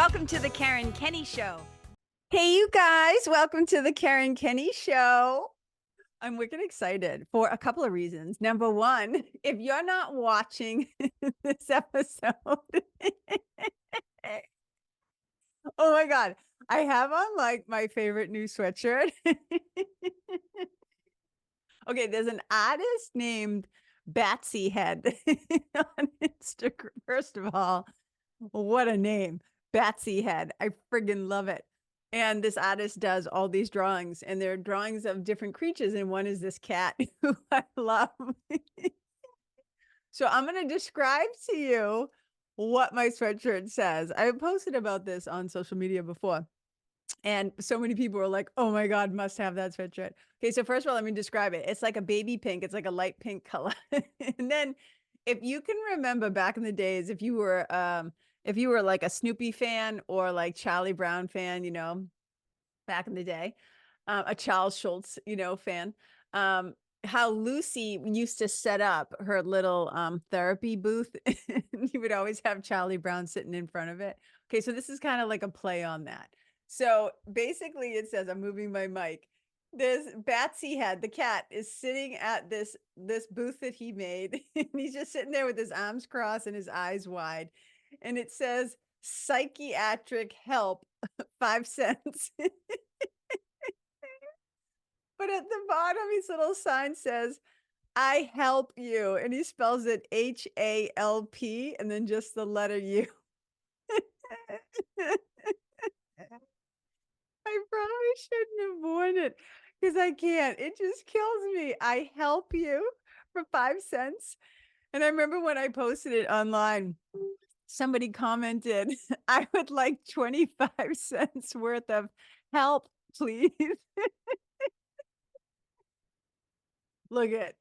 Welcome to the Karen Kenney Show. Hey, you guys, welcome to the Karen Kenney Show. I'm wicked excited for a couple of reasons. Number one, if you're not watching this episode, oh my God, I have on like my favorite new sweatshirt. Okay, there's an artist named Batsy Head on Instagram. First of all, what a name, Batsy Head. I friggin' love it. And this artist does all these drawings, and they're drawings of different creatures. And one is this cat who I love. So I'm going to describe to you what my sweatshirt says. I posted about this on social media before. And so many people were like, oh my God, must have that sweatshirt. Okay, so first of all, let me describe it. It's like a baby pink. It's like a light pink color. And then if you can remember back in the days, if you were like a Snoopy fan or like Charlie Brown fan, you know, back in the day, a Charles Schultz, you know, fan, how Lucy used to set up her little therapy booth. You would always have Charlie Brown sitting in front of it. Okay, so this is kind of like a play on that. So basically it says, I'm moving my mic. There's Batsy Head, the cat, is sitting at this booth that he made. And he's just sitting there with his arms crossed and his eyes wide. And it says, psychiatric help, 5 cents. But at the bottom, his little sign says, I help you. And he spells it HALP and then just the letter U. I probably shouldn't have worn it because I can't. It just kills me. I help you for 5 cents. And I remember when I posted it online, somebody commented, I would like 25 cents worth of help, please. Look at,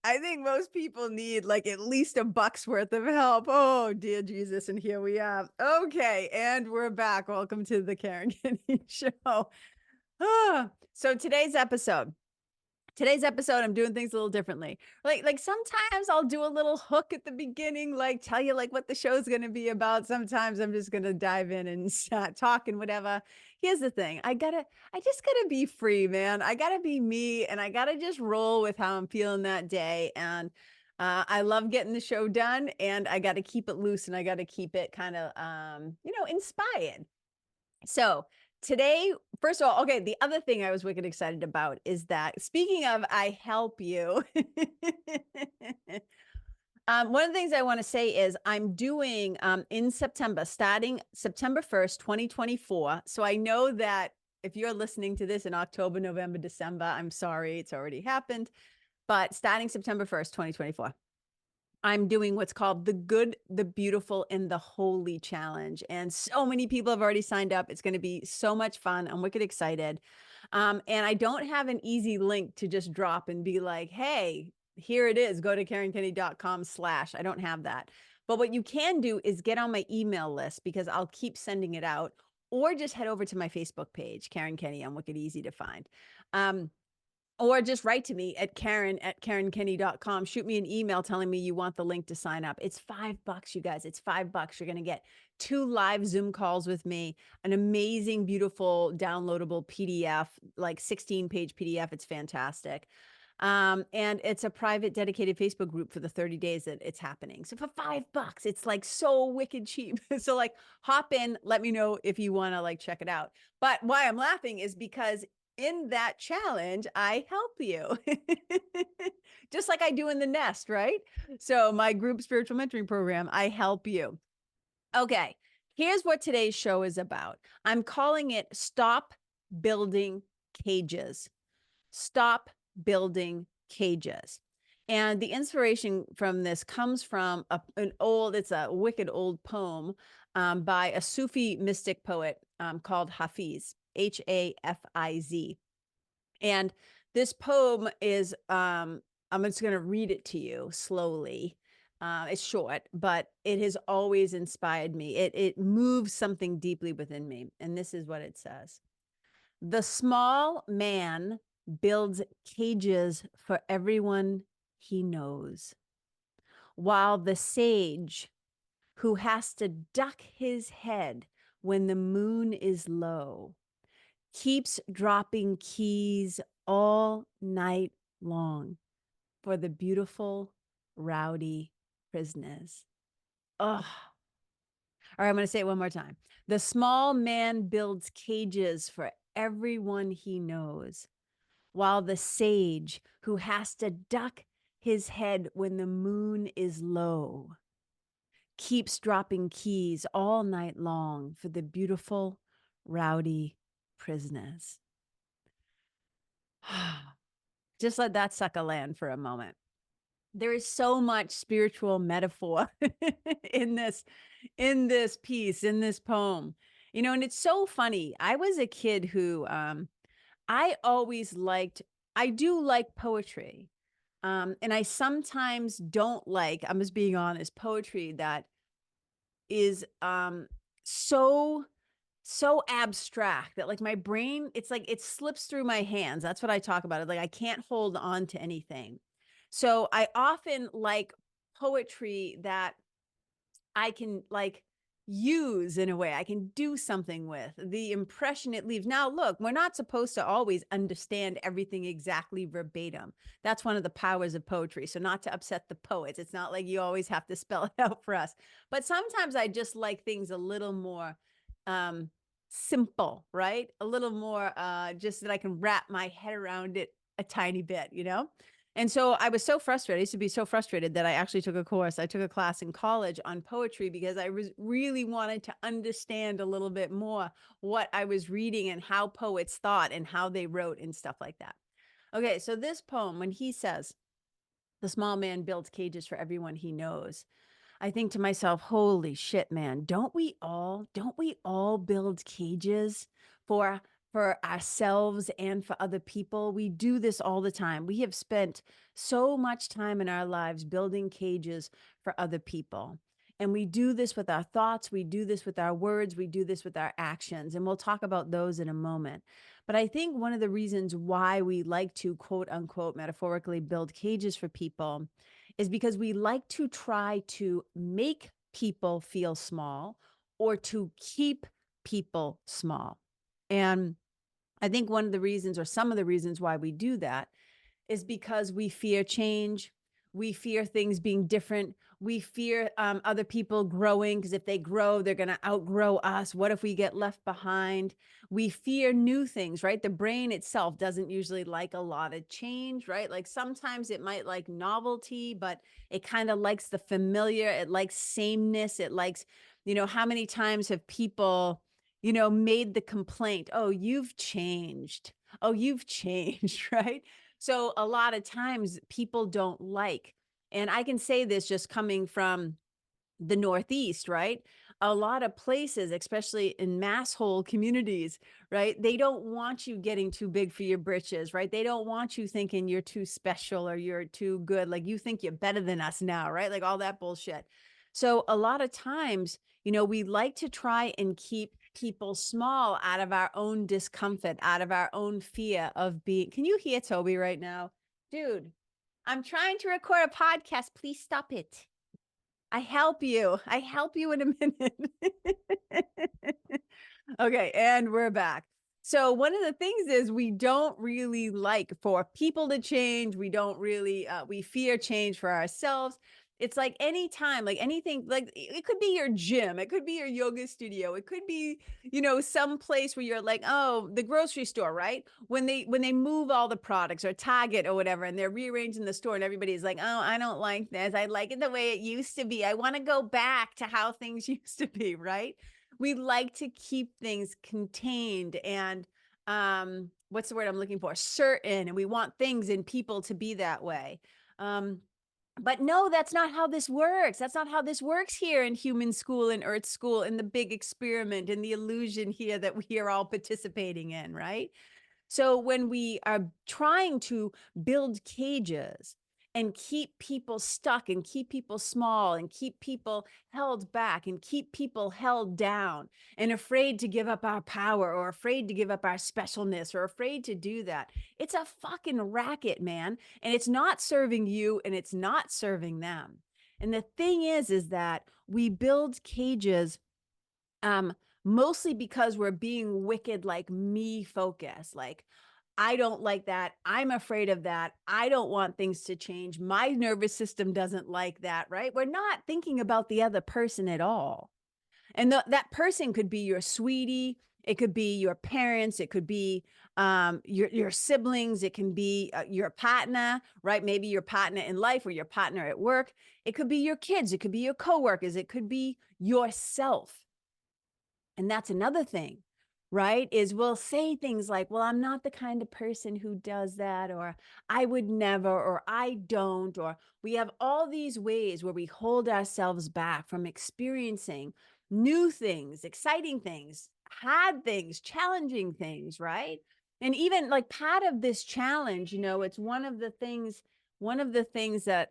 I think most people need like at least $1 worth of help. Oh, dear Jesus. And here we are. Okay. And we're back. Welcome to the Karen Kenney Show. So today's episode, I'm doing things a little differently. Like sometimes I'll do a little hook at the beginning, like tell you like what the show's going to be about. Sometimes I'm just going to dive in and start talking, whatever. Here's the thing. I just gotta be free, man. I gotta be me, and I gotta just roll with how I'm feeling that day. And I love getting the show done, and I got to keep it loose, and I got to keep it kind of, inspired. So today, first of all, okay, the other thing I was wicked excited about is that, speaking of I help you, one of the things I want to say is I'm doing in September, starting September 1st, 2024. So I know that if you're listening to this in October, November, December, I'm sorry, it's already happened. But starting September 1st, 2024, I'm doing what's called the Good, the Beautiful, and the Holy Challenge. And so many people have already signed up. It's going to be so much fun. I'm wicked excited. And I don't have an easy link to just drop and be like, hey, here it is. Go to KarenKenney.com/ I don't have that. But what you can do is get on my email list because I'll keep sending it out, or just head over to my Facebook page, Karen Kenney. I'm wicked easy to find. Or just write to me at Karen@KarenKenney.com. Shoot me an email telling me you want the link to sign up. It's $5, you guys. It's $5. You're going to get 2 live Zoom calls with me, an amazing, beautiful, downloadable PDF, like 16-page PDF. It's fantastic. And it's a private, dedicated Facebook group for the 30 days that it's happening. So for $5, it's like so wicked cheap. So like hop in, let me know if you want to like check it out. But why I'm laughing is because in that challenge, I help you. Just like I do in the Nest, right? So my group spiritual mentoring program, I help you. Okay, here's what today's show is about. I'm calling it Stop Building Cages. Stop Building Cages. And the inspiration from this comes from it's a wicked old poem by a Sufi mystic poet called Hafiz, Hafiz. And this poem is, I'm just going to read it to you slowly. It's short, but it has always inspired me. It moves something deeply within me. And this is what it says. The small man builds cages for everyone he knows, while the sage who has to duck his head when the moon is low, keeps dropping keys all night long for the beautiful, rowdy prisoners. Ugh. All right, I'm going to say it one more time. The small man builds cages for everyone he knows, while the sage who has to duck his head when the moon is low keeps dropping keys all night long for the beautiful, rowdy prisoners. Just let that sucker land for a moment. There is so much spiritual metaphor in this piece, in this poem. You know, and it's so funny. I was a kid who I always liked, I do like poetry. And I sometimes don't like, I'm just being honest, poetry that is so abstract that like my brain, it's like it slips through my hands. That's what I talk about. It like I can't hold on to anything. So I often like poetry that I can like use in a way, I can do something with the impression it leaves. Now, look, we're not supposed to always understand everything exactly verbatim. That's one of the powers of poetry. So not to upset the poets, it's not like you always have to spell it out for us. But sometimes I just like things a little more simple, right? A little more just that I can wrap my head around it a tiny bit, you know? And so I was so frustrated. I used to be so frustrated that I actually took a course. I took a class in college on poetry because I really wanted to understand a little bit more what I was reading and how poets thought and how they wrote and stuff like that. Okay, so this poem, when he says, the small man builds cages for everyone he knows, I think to myself, holy shit, man, don't we all build cages for ourselves and for other people? We do this all the time. We have spent so much time in our lives building cages for other people. And we do this with our thoughts, we do this with our words, we do this with our actions, and we'll talk about those in a moment. But I think one of the reasons why we like to quote unquote metaphorically build cages for people is because we like to try to make people feel small or to keep people small. And I think one of the reasons, or some of the reasons why we do that, is because we fear change. We fear things being different. We fear other people growing, because if they grow, they're going to outgrow us. What if we get left behind? We fear new things, right? The brain itself doesn't usually like a lot of change, right? Like sometimes it might like novelty, but it kind of likes the familiar. It likes sameness. It likes, you know, how many times have people, you know, made the complaint, oh, you've changed. Oh, you've changed, right? So a lot of times people don't like, and I can say this just coming from the Northeast, right? A lot of places, especially in mass hole communities, right? They don't want you getting too big for your britches, right? They don't want you thinking you're too special or you're too good. Like you think you're better than us now, right? Like all that bullshit. So a lot of times, you know, we like to try and keep people small out of our own discomfort, out of our own fear of being. Can you hear Toby right now? Dude, I'm trying to record a podcast. Please stop it. I help you. I help you in a minute. Okay, and we're back. So one of the things is we don't really like for people to change. We don't really, we fear change for ourselves. It's like anytime, like anything, like it could be your gym, it could be your yoga studio, it could be, you know, some place where you're like, oh, the grocery store, right? When they move all the products, or Target or whatever, and they're rearranging the store and everybody's like, oh, I don't like this. I like it the way it used to be. I want to go back to how things used to be, right? We like to keep things contained and what's the word I'm looking for? Certain, and we want things and people to be that way. But no, that's not how this works. That's not how this works here in human school and earth school, in the big experiment, in the illusion here that we are all participating in, right? So when we are trying to build cages and keep people stuck and keep people small and keep people held back and keep people held down and afraid to give up our power or afraid to give up our specialness or afraid to do that, it's a fucking racket, man. And it's not serving you and it's not serving them. And the thing is that we build cages um mostly because we're being wicked, like me focused, like I don't like that, I'm afraid of that, I don't want things to change, my nervous system doesn't like that, right? We're not thinking about the other person at all. And that person could be your sweetie, it could be your parents, it could be your siblings, it can be your partner, right? Maybe your partner in life or your partner at work. It could be your kids, it could be your coworkers, it could be yourself. And that's another thing, right? Is we'll say things like, well, I'm not the kind of person who does that, or I would never, or I don't, or we have all these ways where we hold ourselves back from experiencing new things, exciting things, hard things, challenging things, right? And even like part of this challenge, it's one of the things that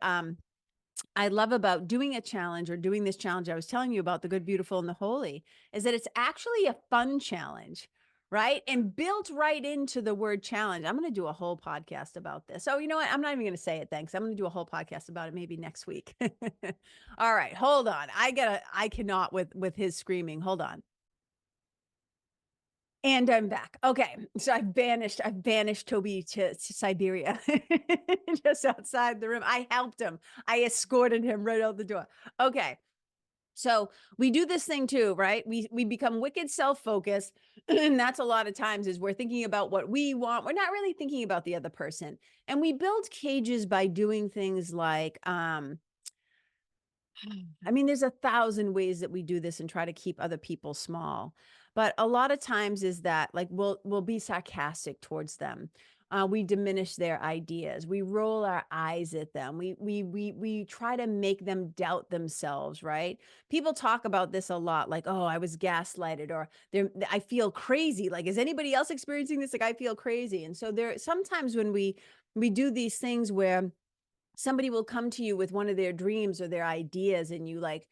I love about doing a challenge or doing this challenge I was telling you about, the good, beautiful, and the holy, is that it's actually a fun challenge, right? And built right into the word challenge. I'm going to do a whole podcast about this. So, you know what? I'm not even going to say it. Thanks. I'm going to do a whole podcast about it maybe next week. All right, hold on. I cannot with his screaming. Hold on. And I'm back. Okay. So I've banished Toby to Siberia, just outside the room. I helped him. I escorted him right out the door. Okay. So we do this thing too, right? We become wicked self-focused. And that's a lot of times is we're thinking about what we want. We're not really thinking about the other person. And we build cages by doing things like, I mean, there's 1,000 ways that we do this and try to keep other people small. But a lot of times is that like we'll be sarcastic towards them. We diminish their ideas. We roll our eyes at them. We try to make them doubt themselves, right? People talk about this a lot, like, oh, I was gaslighted, or I feel crazy. Like, is anybody else experiencing this? Like, I feel crazy. And so there sometimes when we do these things where somebody will come to you with one of their dreams or their ideas, and you like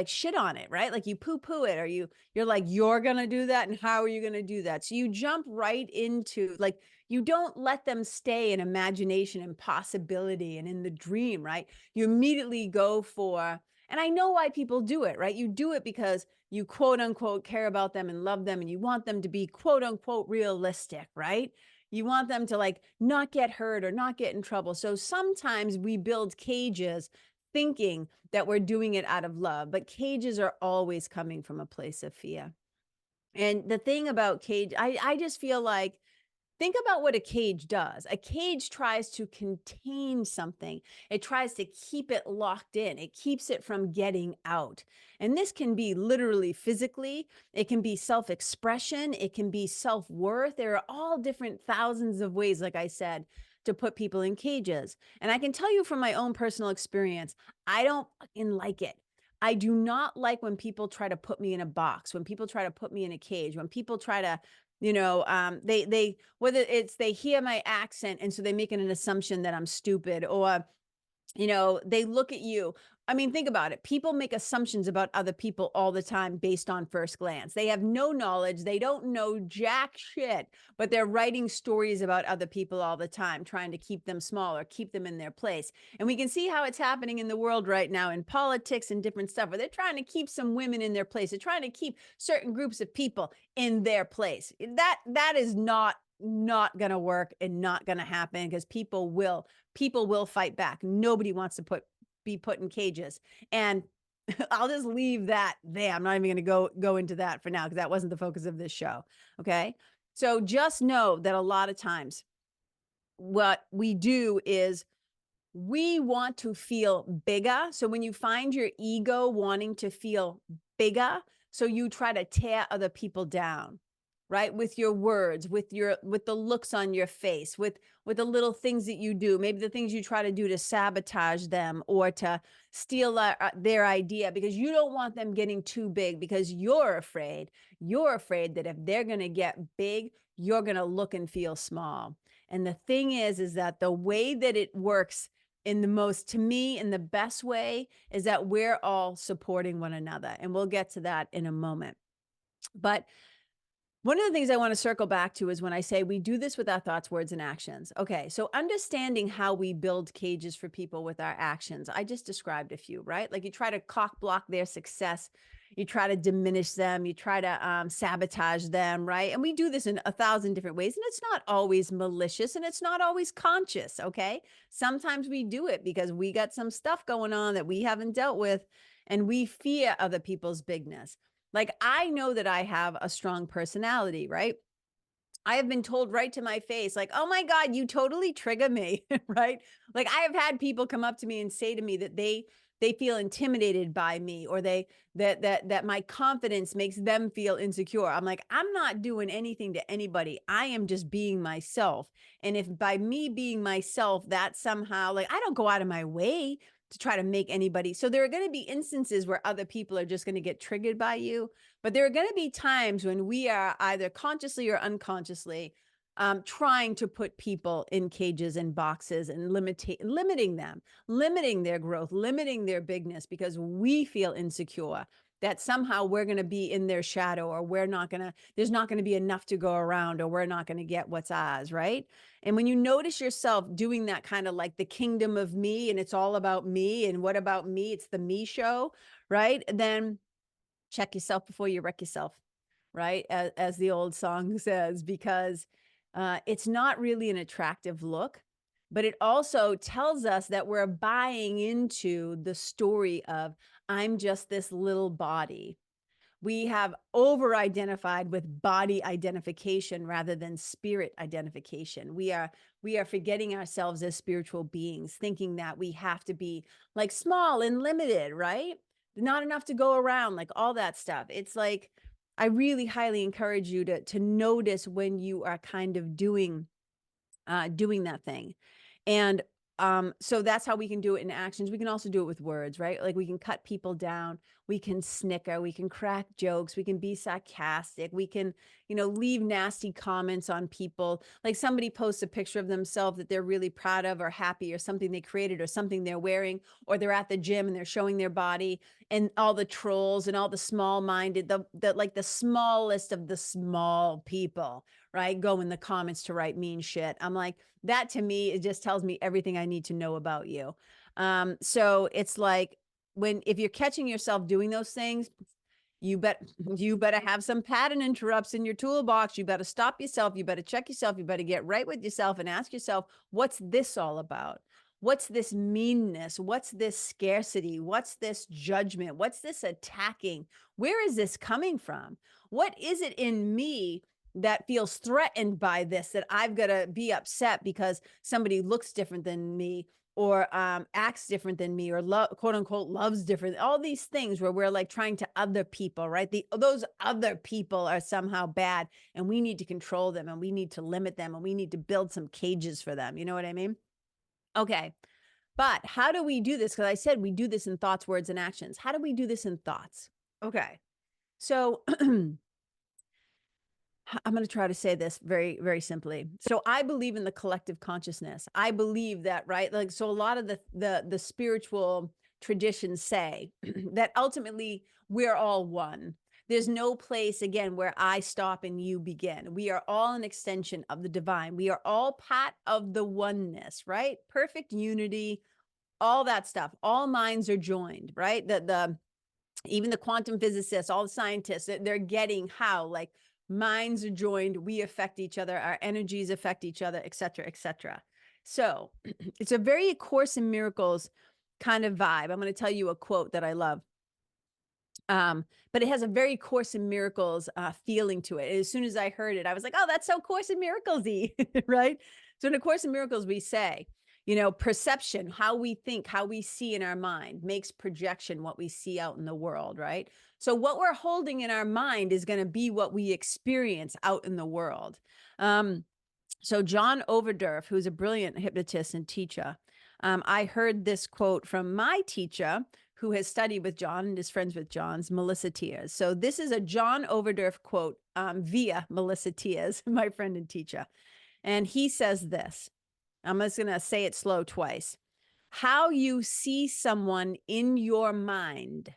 shit on it, right? Like you poo poo it, or you're like, you're going to do that. And how are you going to do that? So you jump right into, like, you don't let them stay in imagination and possibility and in the dream, right? You immediately go for, and I know why people do it, right? You do it because you quote unquote care about them and love them, and you want them to be quote unquote realistic, right? You want them to like not get hurt or not get in trouble. So sometimes we build cages thinking that we're doing it out of love, but cages are always coming from a place of fear. And the thing about cage, I just feel like, think about what a cage does. A cage tries to contain something. It tries to keep it locked in. It keeps it from getting out. And this can be literally physically. It can be self-expression. It can be self-worth. There are all different thousands of ways, like I said, to put people in cages. And I can tell you from my own personal experience, I don't fucking like it. I do not like when people try to put me in a box, when people try to put me in a cage, when people try to, they whether it's they hear my accent and so they make an assumption that I'm stupid, or they look at you. I mean, think about it. People make assumptions about other people all the time based on first glance. They have no knowledge. They don't know jack shit, but they're writing stories about other people all the time, trying to keep them small or keep them in their place. And we can see how it's happening in the world right now in politics and different stuff, where they're trying to keep some women in their place. They're trying to keep certain groups of people in their place. That is not going to work and not going to happen, because people will fight back. Nobody wants to be put in cages. And I'll just leave that there. I'm not even going to go into that for now, because that wasn't the focus of this show. Okay. So just know that a lot of times what we do is we want to feel bigger. So when you find your ego wanting to feel bigger, so you try to tear other people down, right? With your words, with the looks on your face, with the little things that you do, maybe the things you try to do to sabotage them or to steal their idea, because you don't want them getting too big, because you're afraid that if they're going to get big, you're going to look and feel small. And the thing is that the way that it works to me, in the best way, is that we're all supporting one another. And we'll get to that in a moment. But One of the things I want to circle back to is when I say we do this with our thoughts, words, and actions. Okay, so understanding how we build cages for people with our actions. I just described a few, right? Like you try to cock block their success, you try to diminish them, you try to sabotage them, right? And we do this in 1,000 different ways, and it's not always malicious and it's not always conscious, okay? Sometimes we do it because we got some stuff going on that we haven't dealt with, and we fear other people's bigness. Like, I know that I have a strong personality, right? I have been told right to my face, like, oh my God, you totally trigger me, right? Like, I have had people come up to me and say to me that they feel intimidated by me, or that my confidence makes them feel insecure. I'm like, I'm not doing anything to anybody. I am just being myself. And if by me being myself, that somehow, like, I don't go out of my way to try to make anybody. So there are going to be instances where other people are just going to get triggered by you. But there are going to be times when we are either consciously or unconsciously trying to put people in cages and boxes and limiting them, limiting their growth, limiting their bigness because we feel insecure that somehow we're going to be in their shadow, or there's not going to be enough to go around, or we're not going to get what's ours, right? And when you notice yourself doing that kind of like the kingdom of me, and it's all about me, and what about me? It's the me show, right? Then check yourself before you wreck yourself, right? As the old song says, because it's not really an attractive look, but it also tells us that we're buying into the story of, I'm just this little body. We have over-identified with body identification rather than spirit identification. We are forgetting ourselves as spiritual beings, thinking that we have to be like small and limited, right? Not enough to go around, like all that stuff. It's like, I really highly encourage you to notice when you are kind of doing that thing. And so that's how we can do it in actions. We can also do it with words, right? Like we can cut people down, we can snicker, we can crack jokes, we can be sarcastic, we can, leave nasty comments on people. Like somebody posts a picture of themselves that they're really proud of or happy, or something they created, or something they're wearing, or they're at the gym and they're showing their body, and all the trolls and all the small-minded, like the smallest of the small people, right, go in the comments to write mean shit. I'm like, that to me, it just tells me everything I need to know about you. So it's like, if you're catching yourself doing those things, you better have some pattern interrupts in your toolbox. You better stop yourself. You better check yourself. You better get right with yourself and ask yourself, what's this all about? What's this meanness? What's this scarcity? What's this judgment? What's this attacking? Where is this coming from? What is it in me that feels threatened by this, that I've got to be upset because somebody looks different than me, or acts different than me, or quote unquote loves different, all these things where we're like trying to other people, right? Those other people are somehow bad, and we need to control them, and we need to limit them, and we need to build some cages for them. You know what I mean? Okay. But how do we do this? Because I said we do this in thoughts, words, and actions. How do we do this in thoughts? Okay. So I'm going to try to say this very, very simply. So I believe in the collective consciousness. I believe that, right? Like, so a lot of the spiritual traditions say that ultimately we're all one. There's no place, again, where I stop and you begin. We are all an extension of the divine. We are all part of the oneness, right? Perfect unity, all that stuff. All minds are joined, right? Even the quantum physicists, all the scientists, they're getting how, like, minds are joined, we affect each other, our energies affect each other, et cetera, et cetera. So it's a very Course in Miracles kind of vibe. I'm going to tell you a quote that I love. But it has a very Course in Miracles feeling to it. As soon as I heard it, I was like, oh, that's so Course in Miracles-y, right? So in A Course in Miracles, we say, perception, how we think, how we see in our mind, makes projection what we see out in the world, right? So what we're holding in our mind is going to be what we experience out in the world. So John Overdurf, who's a brilliant hypnotist and teacher, I heard this quote from my teacher, who has studied with John and is friends with John's, Melissa Tiers. So this is a John Overdurf quote via Melissa Tiers, my friend and teacher. And he says this, I'm just going to say it slow twice. How you see someone in your mind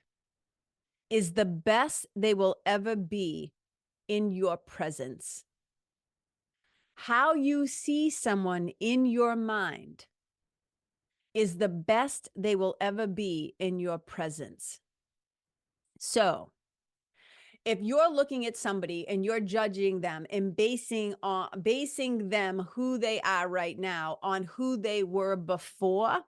is the best they will ever be in your presence. How you see someone in your mind is the best they will ever be in your presence. So if you're looking at somebody and you're judging them and basing them who they are right now on who they were before,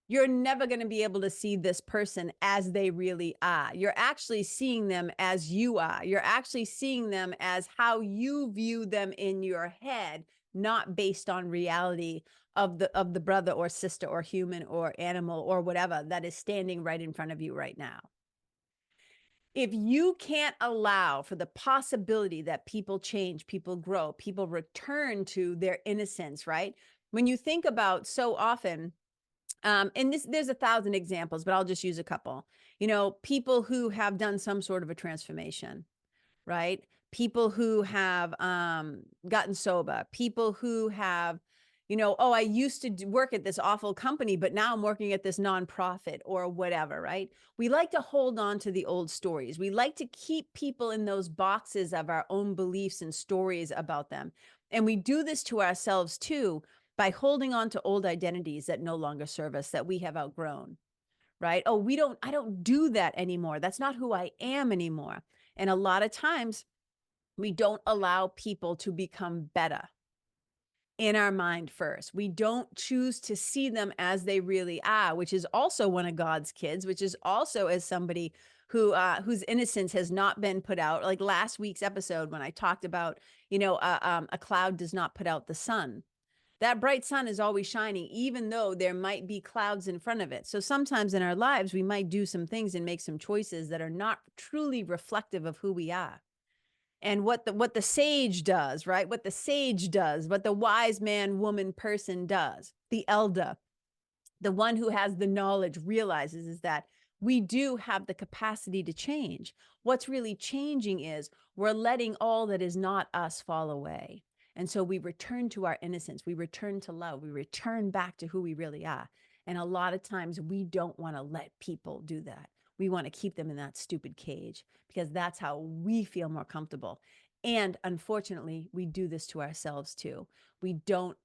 you're never going to be able to see this person as they really are. You're actually seeing them as you are. You're actually seeing them as how you view them in your head, not based on reality of the brother or sister or human or animal or whatever that is standing right in front of you right now. If you can't allow for the possibility that people change, people grow, people return to their innocence, right? When you think about so often, and there's 1,000 examples, but I'll just use a couple. You know, people who have done some sort of a transformation, right? People who have gotten sober, people who have, you know, oh, I used to work at this awful company, but now I'm working at this nonprofit or whatever, right? We like to hold on to the old stories. We like to keep people in those boxes of our own beliefs and stories about them. And we do this to ourselves too by holding on to old identities that no longer serve us, that we have outgrown, right? Oh, I don't do that anymore. That's not who I am anymore. And a lot of times we don't allow people to become better in our mind first. We don't choose to see them as they really are, which is also one of God's kids, which is also as somebody who whose innocence has not been put out. Like last week's episode when I talked about, you know, a cloud does not put out the sun. That bright sun is always shining, even though there might be clouds in front of it. So sometimes in our lives, we might do some things and make some choices that are not truly reflective of who we are. And what the sage does, right? What the sage does, what the wise man, woman, person does, the elder, the one who has the knowledge realizes is that we do have the capacity to change. What's really changing is we're letting all that is not us fall away. And so we return to our innocence. We return to love. We return back to who we really are. And a lot of times we don't want to let people do that. We want to keep them in that stupid cage because that's how we feel more comfortable. And unfortunately, we do this to ourselves too. We don't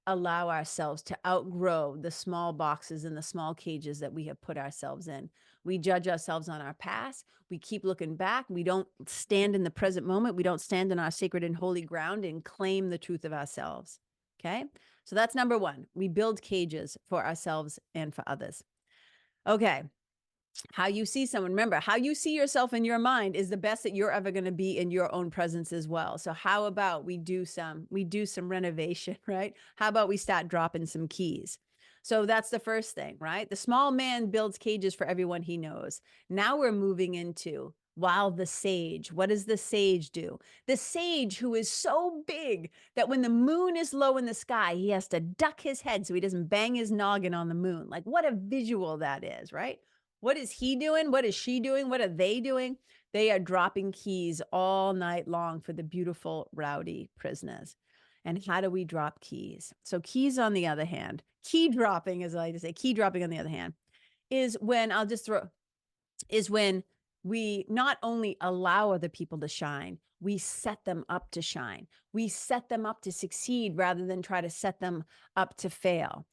allow ourselves to outgrow the small boxes and the small cages that we have put ourselves in. We judge ourselves on our past. We keep looking back. We don't stand in the present moment. We don't stand in our sacred and holy ground and claim the truth of ourselves. Okay. So that's number one. We build cages for ourselves and for others. Okay. How you see someone, remember, how you see yourself in your mind is the best that you're ever going to be in your own presence as well. So how about we do some renovation, right? How about we start dropping some keys? So that's the first thing, right? The small man builds cages for everyone he knows. Now we're moving into, while the sage, what does the sage do? The sage who is so big that when the moon is low in the sky, he has to duck his head so he doesn't bang his noggin on the moon. Like what a visual that is, right? What is he doing? What is she doing? What are they doing? They are dropping keys all night long for the beautiful, rowdy prisoners. And how do we drop keys? So keys, on the other hand, key dropping, as I like to say, key dropping on the other hand, is when we not only allow other people to shine, we set them up to shine. We set them up to succeed rather than try to set them up to fail.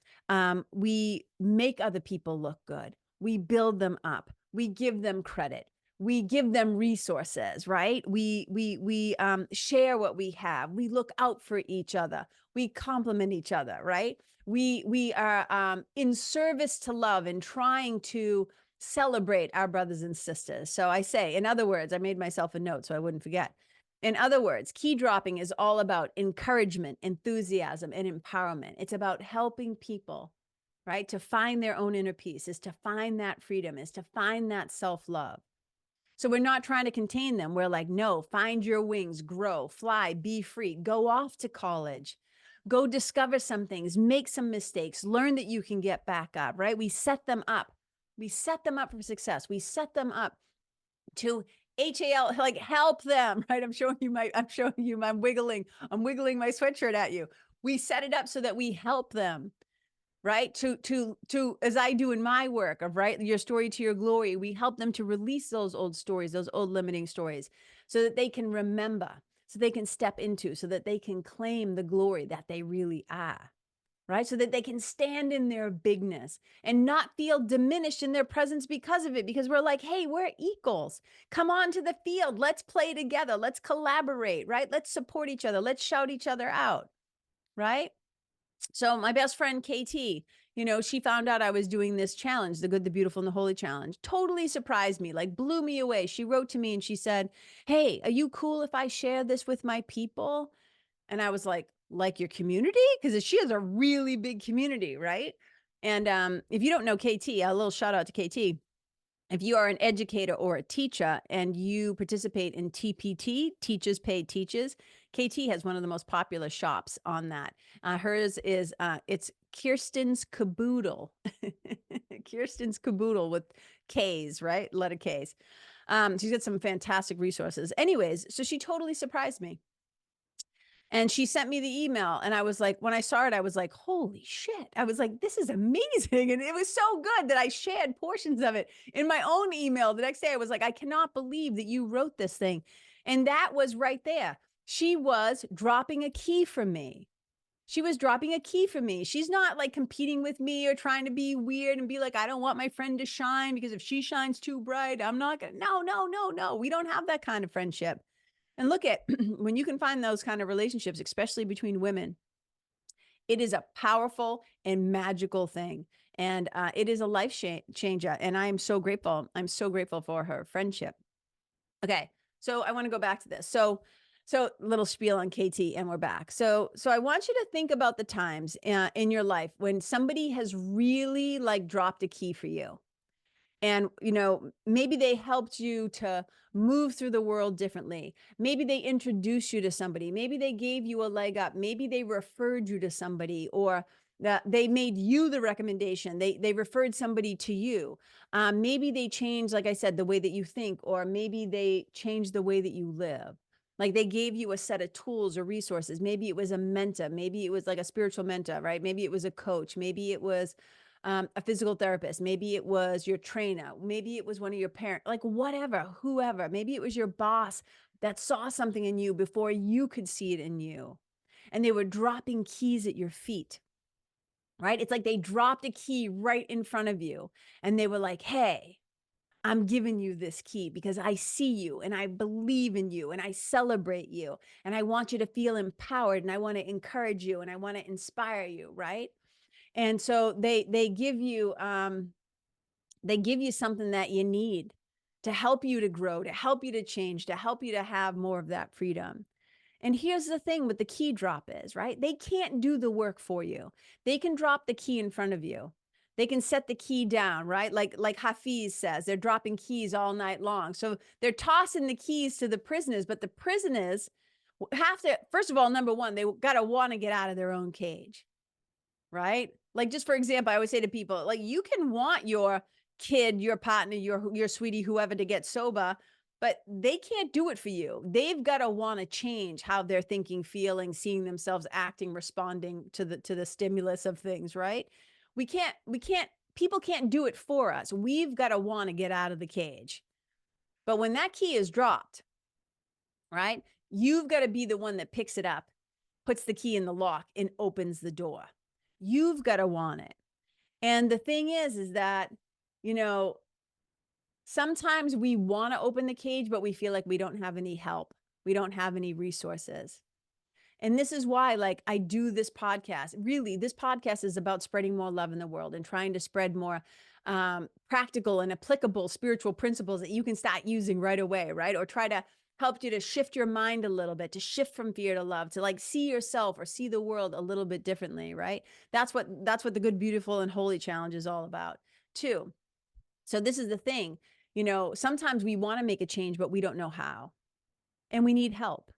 We make other people look good. We build them up. We give them credit. We give them resources, right? We share what we have. We look out for each other. We compliment each other, right? We are in service to love and trying to celebrate our brothers and sisters. So I say, in other words, I made myself a note so I wouldn't forget. In other words, key dropping is all about encouragement, enthusiasm, and empowerment. It's about helping people, right, to find their own inner peace, is to find that freedom, is to find that self-love. So we're not trying to contain them. We're like, no, find your wings, grow, fly, be free, go off to college, go discover some things, make some mistakes, learn that you can get back up, right? We set them up. We set them up for success. We set them up to HAL, like help them, right? I'm wiggling my sweatshirt at you. We set it up so that we help them, right? To as I do in my work of, right, your story to your glory, we help them to release those old stories, those old limiting stories, so that they can remember, so they can step into, so that they can claim the glory that they really are. Right? So that they can stand in their bigness and not feel diminished in their presence because of it. Because we're like, hey, we're equals. Come on to the field. Let's play together. Let's collaborate, right? Let's support each other. Let's shout each other out, right? So my best friend, KT, she found out I was doing this challenge, the Good, the Beautiful, and the Holy challenge. Totally surprised me, like blew me away. She wrote to me and she said, hey, are you cool if I share this with my people? And I was like your community? Because she has a really big community, right? And if you don't know KT, a little shout out to KT. If you are an educator or a teacher and you participate in TPT, Teachers Paid Teaches, KT has one of the most popular shops on that. Hers is, it's Kirsten's Caboodle. Kirsten's Caboodle with K's, right? Letter K's. She's got some fantastic resources. Anyways, so she totally surprised me. And she sent me the email and I was like, when I saw it, I was like, holy shit. I was like, this is amazing. And it was so good that I shared portions of it in my own email. The next day I was like, I cannot believe that you wrote this thing. And that was right there. She was dropping a key for me. She was dropping a key for me. She's not like competing with me or trying to be weird and be like, I don't want my friend to shine because if she shines too bright, I'm not going to. No. We don't have that kind of friendship. And look at when you can find those kind of relationships, especially between women, it is a powerful and magical thing. And it is a life changer. And I am so grateful. I'm so grateful for her friendship. Okay. So I want to go back to this. So little spiel on KT and we're back. So I want you to think about the times in your life when somebody has really like dropped a key for you. And, maybe they helped you to move through the world differently. Maybe they introduced you to somebody. Maybe they gave you a leg up. Maybe they referred you to somebody, or that they made you the recommendation. They referred somebody to you. Maybe they changed, like I said, the way that you think, or maybe they changed the way that you live. Like they gave you a set of tools or resources. Maybe it was a mentor. Maybe it was like a spiritual mentor, right? Maybe it was a coach. Maybe it was a physical therapist. Maybe it was your trainer. Maybe it was one of your parents, like whatever, whoever. Maybe it was your boss that saw something in you before you could see it in you. And they were dropping keys at your feet, right? It's like they dropped a key right in front of you. And they were like, hey, I'm giving you this key because I see you and I believe in you and I celebrate you. And I want you to feel empowered and I want to encourage you and I want to inspire you, right? And so they give you something that you need to help you to grow, to help you to change, to help you to have more of that freedom. And here's the thing with the key drop is, right? They can't do the work for you. They can drop the key in front of you. They can set the key down, right? Like Hafiz says, they're dropping keys all night long. So they're tossing the keys to the prisoners, but the prisoners have to, first of all, number one, they got to want to get out of their own cage. Right? Like, just for example, I always say to people, like, you can want your kid, your partner, your sweetie, whoever to get sober, but they can't do it for you. They've got to want to change how they're thinking, feeling, seeing themselves, acting, responding to the stimulus of things, right? People can't do it for us. We've got to want to get out of the cage. But when that key is dropped, right? You've got to be the one that picks it up, puts the key in the lock, and opens the door. You've got to want it. And the thing is that, sometimes we want to open the cage, but we feel like we don't have any help. We don't have any resources. And this is why, like, I do this podcast. Really, this podcast is about spreading more love in the world and trying to spread more practical and applicable spiritual principles that you can start using right away, right? Or try to help you to shift your mind a little bit, to shift from fear to love, to like see yourself or see the world a little bit differently, right? That's what the Good, Beautiful, and Holy challenge is all about too. So this is the thing, sometimes we want to make a change, but we don't know how, and we need help.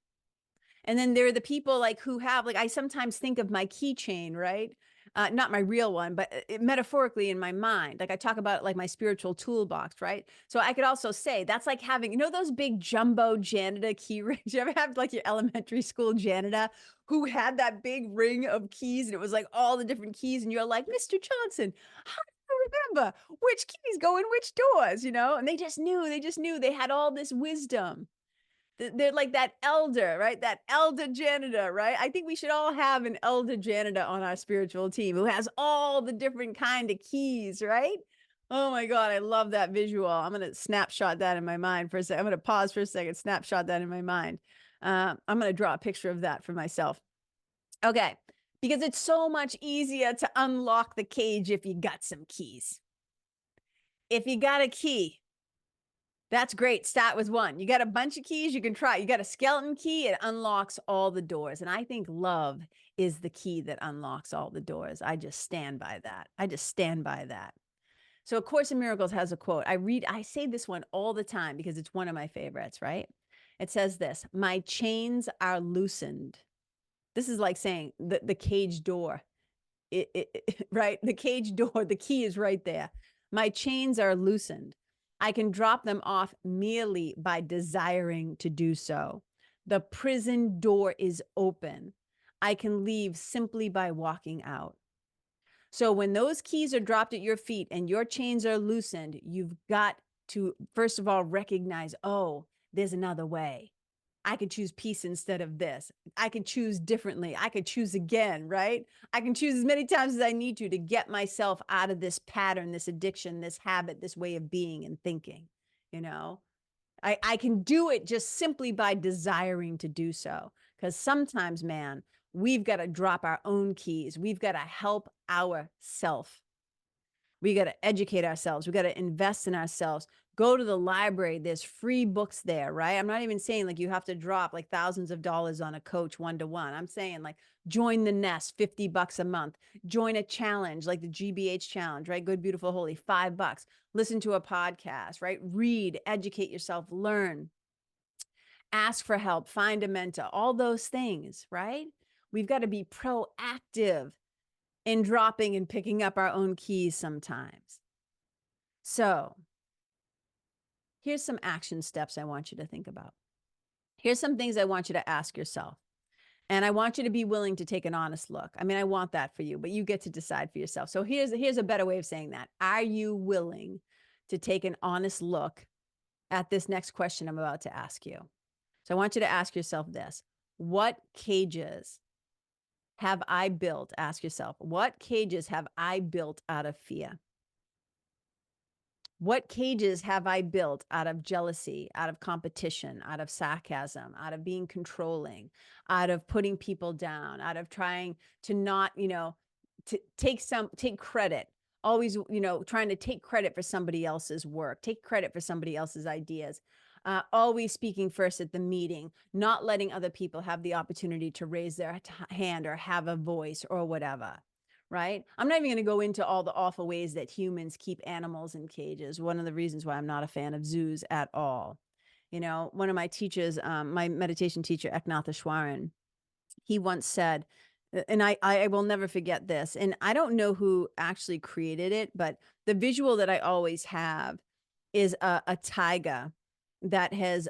And then there are the people like who have, like, I sometimes think of my keychain, right? Not my real one, but metaphorically in my mind. Like I talk about like my spiritual toolbox, right? So I could also say that's like having, those big jumbo janitor key rings. You ever have like your elementary school janitor who had that big ring of keys and it was like all the different keys and you're like, Mr. Johnson, how do you remember which keys go in which doors, And they just knew they had all this wisdom. They're like that elder, right? That elder janitor, right? I think we should all have an elder janitor on our spiritual team who has all the different kind of keys, right? Oh my God, I love that visual. I'm going to snapshot that in my mind for a second. I'm going to pause for a second, snapshot that in my mind. I'm going to draw a picture of that for myself. Okay, because it's so much easier to unlock the cage if you got some keys. If you got a key, that's great. Start with one. You got a bunch of keys you can try. You got a skeleton key, it unlocks all the doors. And I think love is the key that unlocks all the doors. I just stand by that. I just stand by that. So A Course in Miracles has a quote. I say this one all the time because it's one of my favorites, right? It says this, my chains are loosened. This is like saying the cage door, right? The cage door, the key is right there. My chains are loosened. I can drop them off merely by desiring to do so. The prison door is open. I can leave simply by walking out. So when those keys are dropped at your feet and your chains are loosened, you've got to, first of all, recognize, oh, there's another way. I could choose peace instead of this. I could choose differently. I could choose again, right? I can choose as many times as I need to get myself out of this pattern, this addiction, this habit, this way of being and thinking, you know? I can do it just simply by desiring to do so. Because sometimes, man, we've got to drop our own keys. We've got to help ourselves. We got to educate ourselves. We got to invest in ourselves. Go to the library. There's free books there, right? I'm not even saying like you have to drop like thousands of dollars on a coach one-to-one. I'm saying like join the nest, $50 a month. Join a challenge like the GBH challenge, right? Good, beautiful, holy, $5. Listen to a podcast, right? Read, educate yourself, learn, ask for help, find a mentor, all those things, right? We've got to be proactive in dropping and picking up our own keys sometimes. So here's some action steps I want you to think about. Here's some things I want you to ask yourself. And I want you to be willing to take an honest look. I mean, I want that for you, but you get to decide for yourself. So here's a better way of saying that. Are you willing to take an honest look at this next question I'm about to ask you? So I want you to ask yourself this. What cages have I built? Ask yourself, what cages have I built out of fear? What cages have I built out of jealousy, out of competition, out of sarcasm, out of being controlling, out of putting people down, out of trying to not, to take credit, always, trying to take credit for somebody else's work, take credit for somebody else's ideas, always speaking first at the meeting, not letting other people have the opportunity to raise their hand or have a voice or whatever. Right? I'm not even going to go into all the awful ways that humans keep animals in cages. One of the reasons why I'm not a fan of zoos at all. One of my teachers, my meditation teacher, Eknatheshwaran, he once said, and I will never forget this, and I don't know who actually created it, but the visual that I always have is a tiger that is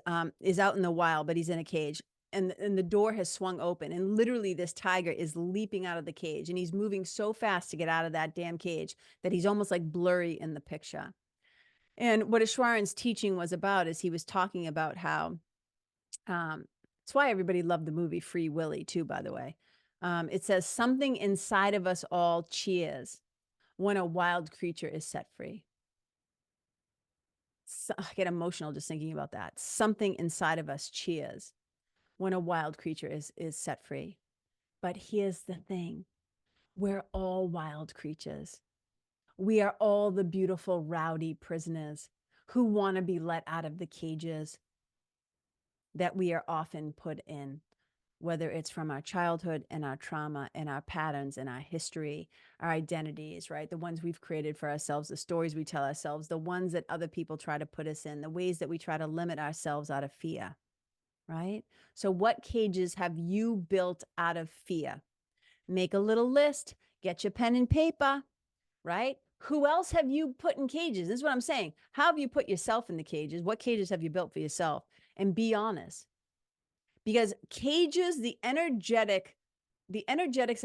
out in the wild, but he's in a cage. And the door has swung open, and literally this tiger is leaping out of the cage, and he's moving so fast to get out of that damn cage that he's almost like blurry in the picture. And what Ashwaran's teaching was about is he was talking about how, it's why everybody loved the movie Free Willy too, by the way. It says something inside of us all cheers when a wild creature is set free. So, I get emotional just thinking about that. Something inside of us cheers when a wild creature is set free. But here's the thing. We're all wild creatures. We are all the beautiful, rowdy prisoners who want to be let out of the cages that we are often put in, whether it's from our childhood and our trauma and our patterns and our history, our identities, right? The ones we've created for ourselves, the stories we tell ourselves, the ones that other people try to put us in, the ways that we try to limit ourselves out of fear. Right? So what cages have you built out of fear? Make a little list, get your pen and paper, right? Who else have you put in cages? This is what I'm saying. How have you put yourself in the cages? What cages have you built for yourself? And be honest. Because cages, the energetics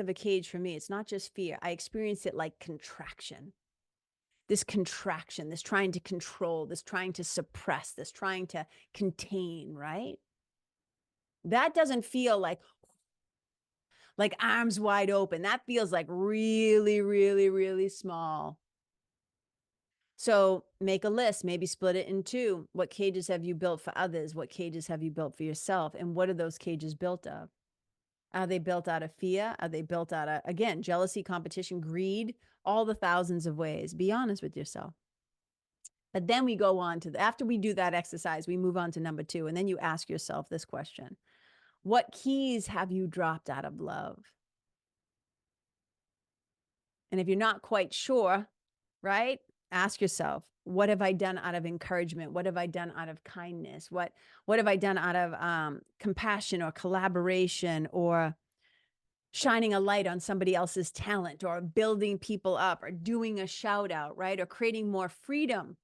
of a cage for me, it's not just fear. I experience it like contraction. This trying to control, this trying to suppress, this trying to contain, right? That doesn't feel like arms wide open. That feels like really, really, really small. So make a list, maybe split it in two. What cages have you built for others? What cages have you built for yourself? And what are those cages built of? Are they built out of fear? Are they built out of, again, jealousy, competition, greed, all the thousands of ways? Be honest with yourself. But then we go on to, after we do that exercise, we move on to number 2. And then you ask yourself this question: what keys have you dropped out of love? And if you're not quite sure, right, ask yourself, what have I done out of encouragement? What have I done out of kindness? What have I done out of compassion or collaboration, or shining a light on somebody else's talent, or building people up, or doing a shout out, right? Or creating more freedom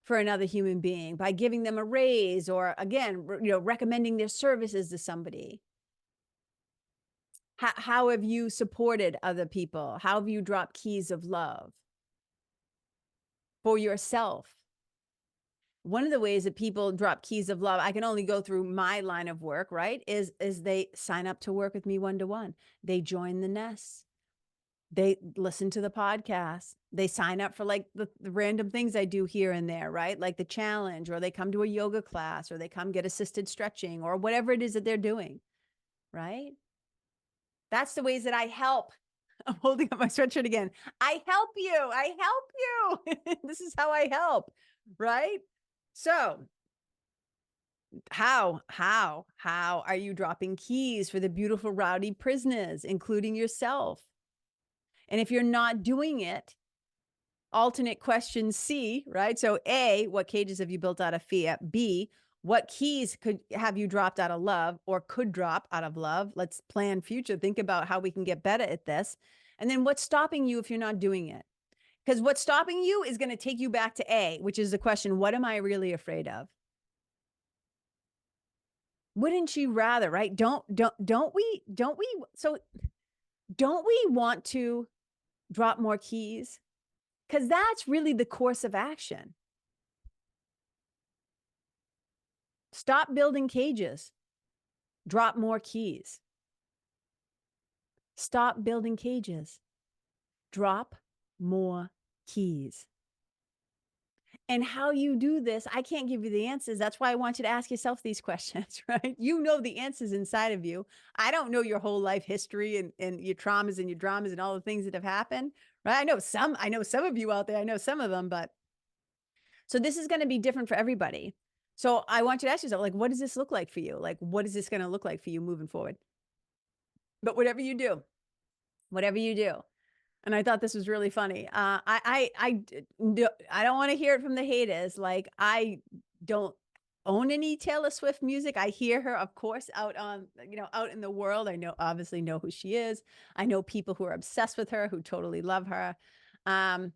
for another human being by giving them a raise, or again, recommending their services to somebody. How have you supported other people? How have you dropped keys of love for yourself? One of the ways that people drop keys of love, I can only go through my line of work, right? Is they sign up to work with me one-to-one. They join the nest. They listen to the podcast. They sign up for like the random things I do here and there, right? Like the challenge, or they come to a yoga class, or they come get assisted stretching, or whatever it is that they're doing, right? That's the ways that I help. I'm holding up my sweatshirt again. I help you. I help you. This is how I help, right? So how are you dropping keys for the beautiful rowdy prisoners, including yourself? And if you're not doing it, alternate question C, right? So A, what cages have you built out of fear? B, what keys have you dropped out of love, or could drop out of love? Let's plan future. Think about how we can get better at this. And then what's stopping you if you're not doing it? Because what's stopping you is going to take you back to A, which is the question, what am I really afraid of? Wouldn't you rather, right? Don't we want to drop more keys? Because that's really the course of action. Stop building cages. Drop more keys. Stop building cages. Drop more keys. And how you do this, I can't give you the answers. That's why I want you to ask yourself these questions, right? You know the answers inside of you. I don't know your whole life history and your traumas and your dramas and all the things that have happened, right? I know some of you out there. I know some of them, but so this is going to be different for everybody. So I want you to ask yourself, like, what does this look like for you? Like, what is this going to look like for you moving forward? But whatever you do, and I thought this was really funny. I don't want to hear it from the haters. Like, I don't own any Taylor Swift music. I hear her, of course, out in the world. I obviously know who she is. I know people who are obsessed with her, who totally love her. I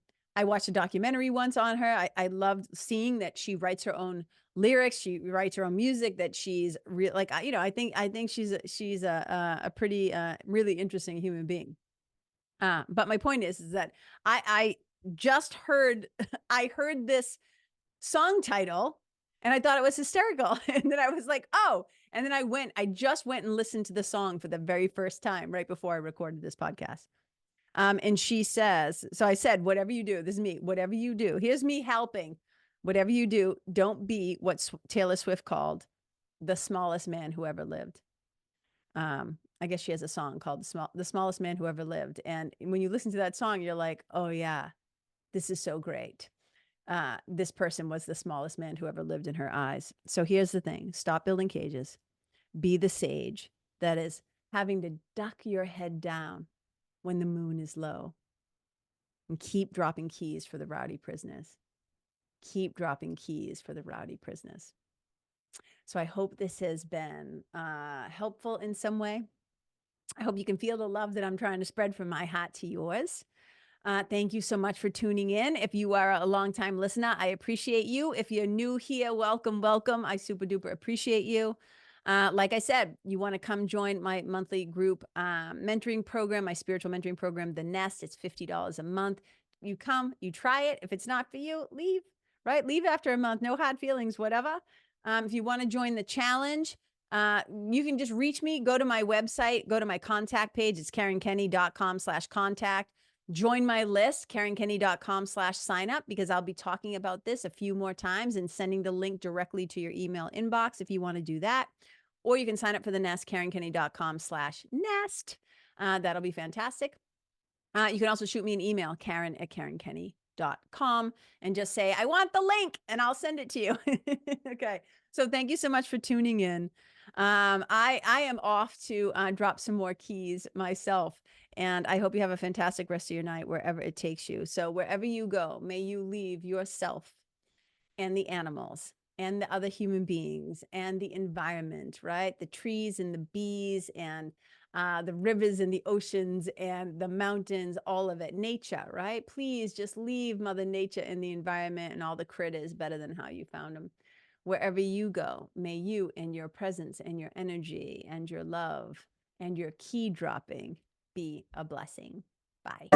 watched a documentary once on her. I loved seeing that she writes her own lyrics. She writes her own music, that she's real. Like, I think she's a pretty, really interesting human being. But my point is that I just heard, I heard this song title and I thought it was hysterical. And then I was like, oh, and then I just went and listened to the song for the very first time right before I recorded this podcast. And she says, so I said, whatever you do, this is me, whatever you do, here's me helping, whatever you do, don't be what Taylor Swift called the smallest man who ever lived. I guess she has a song called The Smallest Man Who Ever Lived. And when you listen to that song, you're like, oh yeah, this is so great. This person was the smallest man who ever lived in her eyes. So here's the thing. Stop building cages. Be the sage that is having to duck your head down when the moon is low. And keep dropping keys for the rowdy prisoners. Keep dropping keys for the rowdy prisoners. So I hope this has been helpful in some way. I hope you can feel the love that I'm trying to spread from my heart to yours. Thank you so much for tuning in. If you are a longtime listener, I appreciate you. If you're new here, welcome, welcome. I super duper appreciate you. Like I said, you want to come join my monthly group mentoring program, my spiritual mentoring program, The Nest. It's $50 a month. You come, you try it. If it's not for you, leave, right? Leave after a month. No hard feelings, whatever. If you want to join the challenge, You can just reach me, go to my website, go to my contact page. It's KarenKenney.com/contact. Join my list, KarenKenney.com/sign up, because I'll be talking about this a few more times and sending the link directly to your email inbox if you want to do that. Or you can sign up for the Nest, KarenKenney.com/nest. That'll be fantastic. You can also shoot me an email, Karen@KarenKenney.com, and just say, I want the link, and I'll send it to you. Okay. So thank you so much for tuning in. I am off to drop some more keys myself, and I hope you have a fantastic rest of your night wherever it takes you. So wherever you go, may you leave yourself and the animals and the other human beings and the environment, right? The trees and the bees and the rivers and the oceans and the mountains, all of it, nature, right? Please just leave Mother Nature and the environment and all the critters better than how you found them. Wherever you go, may you and your presence and your energy and your love and your key dropping be a blessing. Bye.